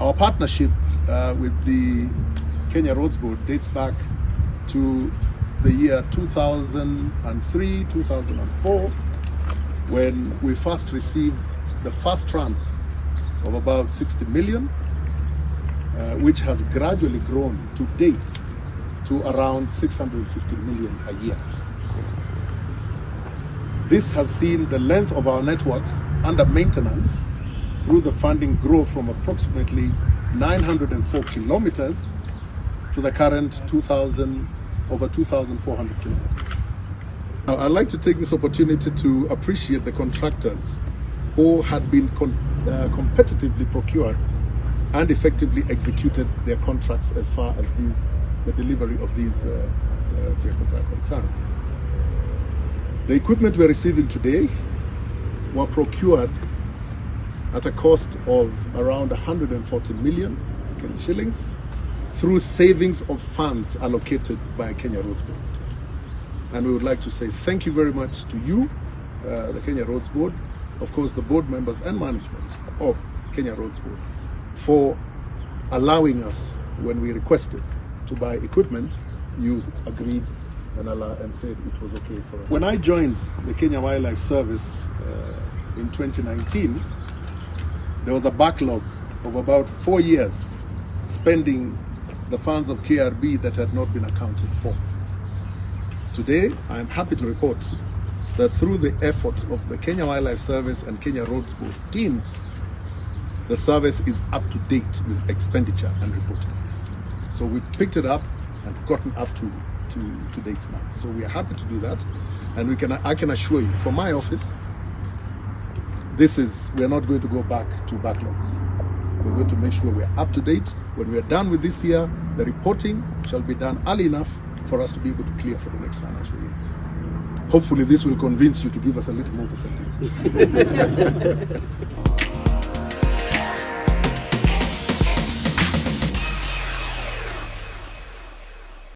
Our partnership with the Kenya Roads Board dates back to the year 2003, 2004, when we first received the first tranche of about 60 million, which has gradually grown to date to around 650 million a year. This has seen the length of our network under maintenance through the funding grow from approximately 904 kilometers to the current over 2,400 kilometers. Now, I'd like to take this opportunity to appreciate the contractors who had been competitively procured and effectively executed their contracts as far as the delivery of these vehicles are concerned. The equipment we're receiving today were procured at a cost of around 140 million shillings through savings of funds allocated by Kenya Roads Board. And we would like to say thank you very much to you, the Kenya Roads Board, of course the board members and management of Kenya Roads Board, for allowing us, when we requested to buy equipment, you agreed and said it was okay for us. When I joined the Kenya Wildlife Service in 2019, there was a backlog of about 4 years spending the funds of KRB that had not been accounted for. Today, I am happy to report that through the efforts of the Kenya Wildlife Service and Kenya Roads Board teams, the service is up to date with expenditure and reporting. So we picked it up and gotten up to date now. So we are happy to do that, and I can assure you, from my office, we are not going to go back to backlogs. We're going to make sure we're up to date. When we're done with this year, the reporting shall be done early enough for us to be able to clear for the next financial year. Hopefully this will convince you to give us a little more percentage.